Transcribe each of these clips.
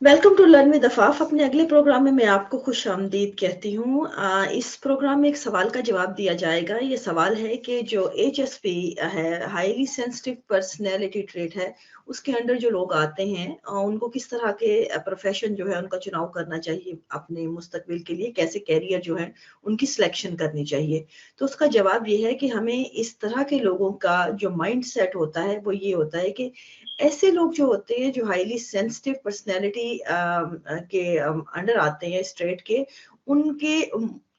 Welcome to learn with Afaf. अपने अगले programme में मैं आपको खुश आमदीद कहती हूँ। इस प्रोग्राम में एक सवाल का जवाब दिया जाएगा। ये सवाल है कि जो HSP है, हाईली सेंसिटिव पर्सनैलिटी ट्रेट है, उसके अंडर जो लोग आते हैं उनको किस तरह के प्रोफेशन जो है उनका चुनाव करना चाहिए अपने मुस्तकबिल के लिए, कैसे कैरियर जो है उनकी सिलेक्शन करनी चाहिए। तो उसका जवाब ये है कि हमें इस तरह के लोगों का जो माइंड सेट होता है वो ये होता है कि ऐसे लोग जो होते हैं जो हाईली सेंसिटिव पर्सनैलिटी के अंडर आते हैं स्ट्रेट के, उनके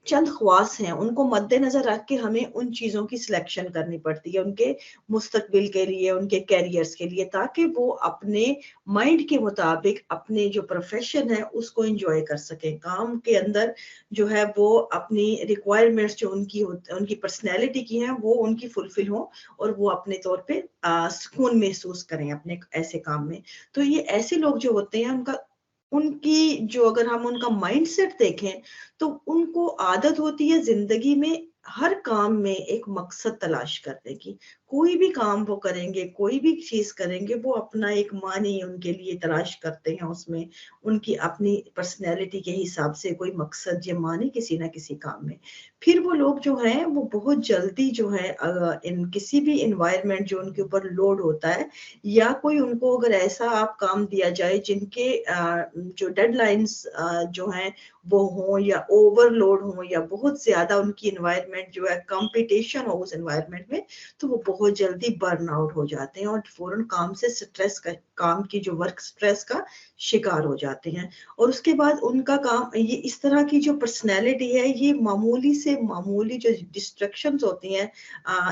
चंद ख्वास हैं, उनको मद्देनजर रख के हमें उन चीजों की सिलेक्शन करनी पड़ती है उनके मुस्तकबिल के लिए, उनके कैरियर्स के लिए, ताकि वो अपने माइंड के मुताबिक अपने जो प्रोफेशन है उसको एंजॉय कर सकें। काम के अंदर जो है वो अपनी रिक्वायरमेंट्स जो उनकी पर्सनैलिटी की हैं वो उनकी फुलफिल हो और वो अपने तौर पे सुकून महसूस करें अपने ऐसे काम में। तो ये ऐसे लोग जो होते हैं उनकी जो अगर हम उनका माइंडसेट देखें तो उनको आदत होती है जिंदगी में हर काम में एक मकसद तलाश करने की। कोई भी काम वो करेंगे, कोई भी चीज करेंगे, वो अपना एक मानी उनके लिए तलाश करते हैं, उसमें उनकी अपनी पर्सनैलिटी के हिसाब से कोई मकसद या मानी किसी ना किसी काम में। फिर वो लोग जो हैं वो बहुत जल्दी जो है इन किसी भी इन्वायरमेंट जो उनके ऊपर लोड होता है, या कोई उनको अगर ऐसा आप काम दिया जाए जिनके जो डेडलाइंस जो हैं वो हों या ओवरलोड हों या बहुत ज्यादा उनकी इन्वायरमेंट जो है कंपटीशन हो उस इन्वायरमेंट में, तो वो बहुत जल्दी बर्न आउट हो जाते हैं और फौरन काम से स्ट्रेस का, काम की जो वर्क स्ट्रेस का शिकार हो जाते हैं। और उसके बाद उनका काम ये इस तरह की जो पर्सनैलिटी है, ये मामूली से मामूली जो डिस्ट्रक्शंस होती हैं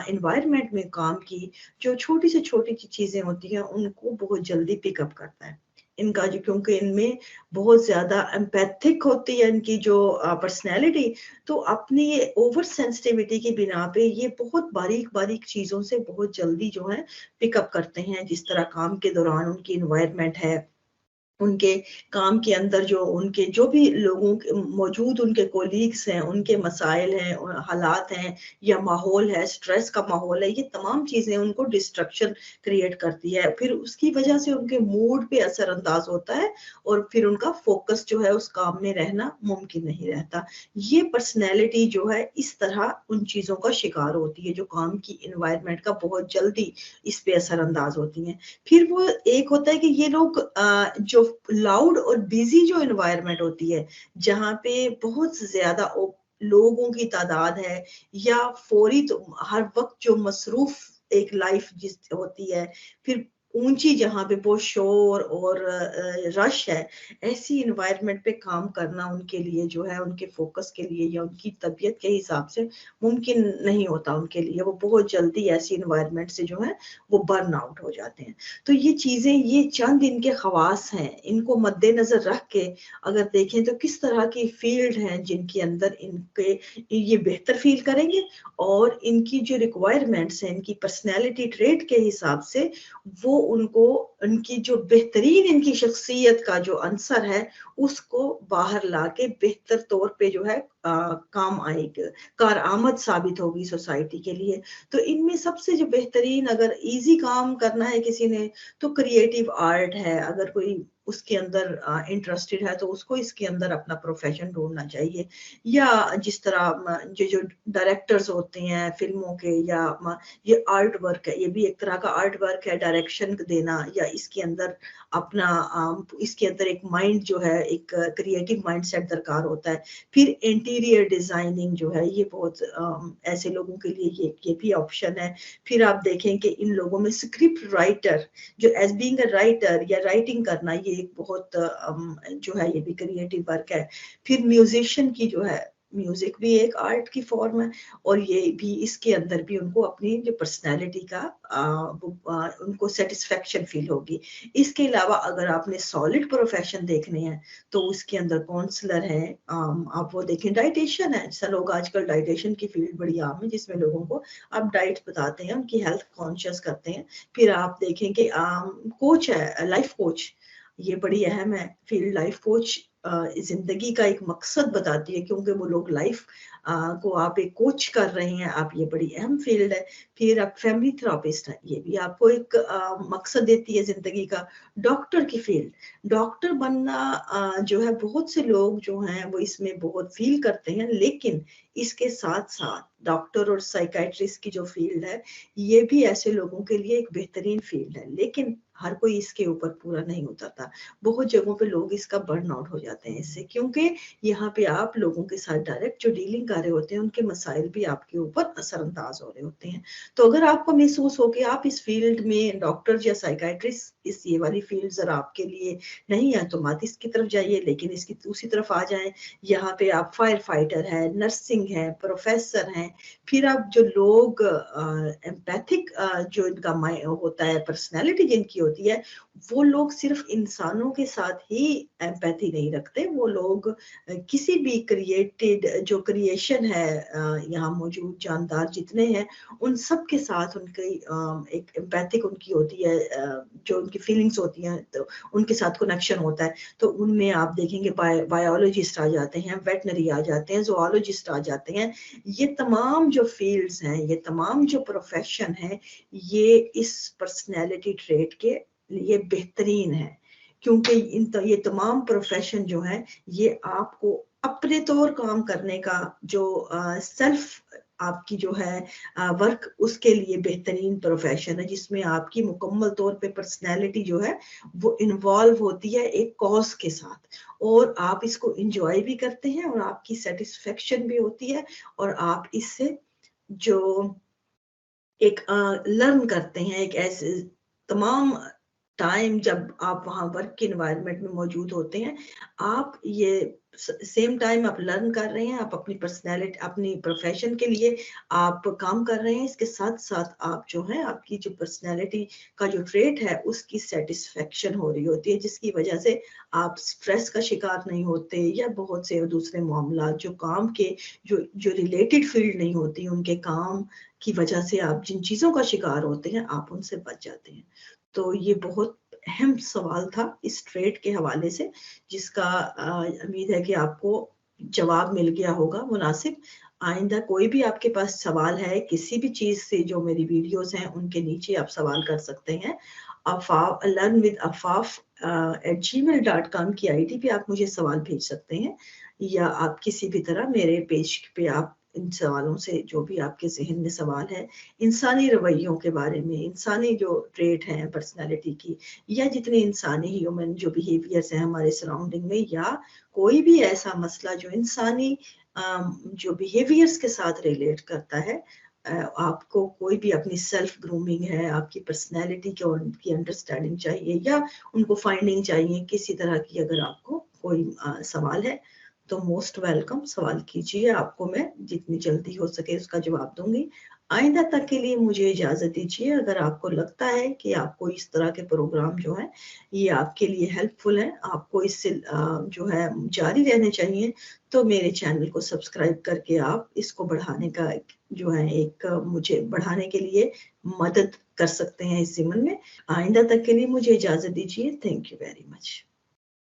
इन्वायरमेंट में काम की, जो छोटी से छोटी चीजें होती हैं, उनको बहुत जल्दी पिकअप करता है इनका जो, क्योंकि इनमें बहुत ज्यादा एम्पैथिक होती है इनकी जो पर्सनैलिटी। तो अपनी ओवर सेंसिटिविटी की बिना पे ये बहुत बारीक बारीक चीजों से बहुत जल्दी जो है पिकअप करते हैं। जिस तरह काम के दौरान उनकी इन्वायरमेंट है, उनके काम के अंदर जो उनके जो भी लोगों के मौजूद उनके कोलीग्स हैं, उनके मसाइल हैं, हालात हैं या माहौल है, स्ट्रेस का माहौल है, ये तमाम चीजें उनको डिस्ट्रक्शन क्रिएट करती है। फिर उसकी वजह से उनके मूड पे असर अंदाज होता है और फिर उनका फोकस जो है उस काम में रहना मुमकिन नहीं रहता। ये पर्सनैलिटी जो है इस तरह उन चीजों का शिकार होती है जो काम की इन्वायरमेंट का बहुत जल्दी इस पे असर अंदाज होती हैं। फिर वो एक होता है कि ये लोग जो लाउड और बिजी जो एनवायरनमेंट होती है, जहाँ पे बहुत ज्यादा लोगों की तादाद है, या फौरी तो हर वक्त जो मसरूफ एक लाइफ जिस होती है, फिर ऊंची जहाँ पे बहुत शोर और रश है, ऐसी इन्वायरमेंट पे काम करना उनके लिए जो है उनके फोकस के लिए या उनकी तबीयत के हिसाब से मुमकिन नहीं होता उनके लिए। वो बहुत जल्दी ऐसी इन्वायरमेंट से जो है वो बर्न आउट हो जाते हैं। तो ये चीजें, ये चंद इनके खवास हैं, इनको मद्देनजर रख के अगर देखें तो किस तरह की फील्ड हैं जिनके अंदर इनके ये बेहतर फील करेंगे और इनकी जो रिक्वायरमेंट्स हैं, इनकी पर्सनैलिटी ट्रेट के हिसाब से वो उनको उनकी जो बेहतरीन इनकी शख्सियत का जो अंसर है उसको बाहर लाके बेहतर तौर पे जो है काम आएगी, कारआमद साबित होगी सोसाइटी के लिए। तो इनमें सबसे जो बेहतरीन, अगर इजी काम करना है किसी ने, तो क्रिएटिव आर्ट है। अगर कोई उसके अंदर इंटरेस्टेड है तो उसको इसके अंदर अपना प्रोफेशन ढूंढना चाहिए। या जिस तरह जो डायरेक्टर्स होते हैं फिल्मों के, या ये आर्ट वर्क है, ये भी एक तरह का आर्ट वर्क है, डायरेक्शन देना, या इसके अंदर अपना इसके अंदर एक माइंड जो है, एक क्रिएटिव माइंड सेट दरकार होता है। फिर इंटीरियर डिजाइनिंग जो है, ये बहुत ऐसे लोगों के लिए ये भी ऑप्शन है। फिर आप देखें कि इन लोगों में स्क्रिप्ट राइटर, जो एज बीइंग अ राइटर या राइटिंग करना, ये एक बहुत जो है ये भी क्रिएटिव वर्क है। फिर म्यूजिशियन की जो है, म्यूजिक भी एक आर्ट की फॉर्म है, और ये भी इसके अंदर भी उनको अपनी जो पर्सनैलिटी का उनको सेटिस्फेक्शन फील होगी। इसके अलावा अगर आपने सॉलिड प्रोफेशन देखने हैं तो उसके अंदर काउंसलर है, आप वो देखें, डाइटिशियन है, जैसा लोग आजकल डाइटिशियन की फील्ड बड़ी आम है जिसमें लोगों को आप डाइट बताते हैं, उनकी हेल्थ कॉन्शियस करते हैं। फिर आप देखें कि कोच है, लाइफ कोच, ये बड़ी अहम है फील्ड, लाइफ कोच जिंदगी का एक मकसद बताती है, क्योंकि वो लोग लाइफ को आप एक कोच कर रहे हैं, आप ये बड़ी अहम फील्ड है। फिर आप फैमिली थेरापिस्ट है, ये भी आपको एक मकसद देती है जिंदगी का। डॉक्टर की फील्ड, डॉक्टर बनना जो है, बहुत से लोग जो हैं वो इसमें बहुत फील करते हैं, लेकिन इसके साथ साथ डॉक्टर और साइकाइट्रिस्ट की जो फील्ड है, ये भी ऐसे लोगों के लिए एक बेहतरीन फील्ड है, लेकिन हर कोई इसके ऊपर पूरा नहीं उतरता। बहुत जगहों पे लोग इसका बर्न आउट हो जाते हैं इससे, क्योंकि यहाँ पे आप लोगों के साथ डायरेक्ट जो डीलिंग कर रहे होते हैं, उनके मसाइल भी आपके ऊपर असरअंदाज हो रहे होते हैं। तो अगर आपको महसूस हो कि आप इस फील्ड में डॉक्टर या साइकाइट्रिस्ट, इस ये वाली फील्ड जरा आपके लिए नहीं है, तो मत इसकी तरफ जाइए, लेकिन इसकी दूसरी तरफ आ जाएं। यहाँ पे आप फायर फाइटर है, नर्सिंग है, प्रोफेसर हैं, फिर आप जो लोग एम्पैथिक जो इनका होता है, पर्सनैलिटी जिनकी होती है, वो लोग सिर्फ इंसानों के साथ ही एम्पैथी नहीं रखते, वो लोग किसी भी क्रिएटेड जो क्रिएशन है यहाँ मौजूद जानदार जितने हैं, उन सब के साथ उनकी एक एम्पैथिक उनकी होती है, जो उनकी फीलिंग्स होती हैं, तो उनके साथ कनेक्शन होता है। तो उनमें आप देखेंगे बायोलॉजिस्ट आ जाते हैं, वेटनरी आ जाते हैं, ज़ूलॉजिस्ट आ जाते हैं। ये तमाम जो फील्ड्स हैं, ये तमाम जो प्रोफेशन है, ये इस पर्सनैलिटी ट्रेट के लिए बेहतरीन है, क्योंकि ये तमाम प्रोफेशन जो है, ये आपको अपने तौर काम करने का जो सेल्फ आपकी जो है वर्क, उसके लिए बेहतरीन प्रोफेशन है, जिसमें आपकी मुकम्मल तौर पे पर्सनैलिटी जो है वो इन्वॉल्व होती है एक कॉज के साथ, और आप इसको इंजॉय भी करते हैं, और आपकी सेटिस्फेक्शन भी होती है, और आप इससे जो एक लर्न करते हैं, एक ऐसे तमाम टाइम जब आप वहाँ वर्क के इन्वायरमेंट में मौजूद होते हैं, आप ये सेम टाइम आप लर्न कर रहे हैं, आप अपनी पर्सनैलिटी, अपनी प्रोफेशन के लिए आप काम कर रहे हैं, इसके साथ साथ आप जो है आपकी जो पर्सनैलिटी का जो ट्रेट है, उसकी सेटिस्फेक्शन हो रही होती है, जिसकी वजह से आप स्ट्रेस का शिकार नहीं होते, या बहुत से दूसरे मामला जो काम के जो रिलेटेड फील्ड नहीं होती, उनके काम की वजह से आप जिन चीजों का शिकार होते हैं, आप उनसे बच जाते हैं। तो ये बहुत अहम सवाल था इस ट्रेड के हवाले से, जिसका उम्मीद है कि आपको जवाब मिल गया होगा मुनासिब। आइंदा कोई भी आपके पास सवाल है किसी भी चीज से, जो मेरी वीडियोस हैं उनके नीचे आप सवाल कर सकते हैं। अफाफ learnwithafaf@gmail.com की आईडी पे आप मुझे सवाल भेज सकते हैं, या आप किसी भी तरह मेरे पेज पे आप इन सवालों से, जो भी आपके जहन में सवाल है इंसानी रवैयों के बारे में, इंसानी जो ट्रेट हैं पर्सनालिटी की, या जितने इंसानी ह्यूमन जो बिहेवियर्स हैं हमारे सराउंडिंग में, या कोई भी ऐसा मसला जो इंसानी जो बिहेवियर्स के साथ रिलेट करता है, आपको कोई भी अपनी सेल्फ ग्रूमिंग है, आपकी पर्सनैलिटी की अंडरस्टैंडिंग चाहिए, या उनको फाइंडिंग चाहिए, किसी तरह की अगर आपको कोई सवाल है, तो मोस्ट वेलकम, सवाल कीजिए, आपको मैं जितनी जल्दी हो सके उसका जवाब दूंगी। आइंदा तक के लिए मुझे इजाजत दीजिए। अगर आपको लगता है कि आपको इस तरह के प्रोग्राम जो है ये आपके लिए हेल्पफुल है, आपको इससे जो है जारी रहने चाहिए, तो मेरे चैनल को सब्सक्राइब करके आप इसको बढ़ाने का जो है एक मुझे बढ़ाने के लिए मदद कर सकते हैं इस ज़िम्न में। आइंदा तक के लिए मुझे इजाजत दीजिए। Thank you very much.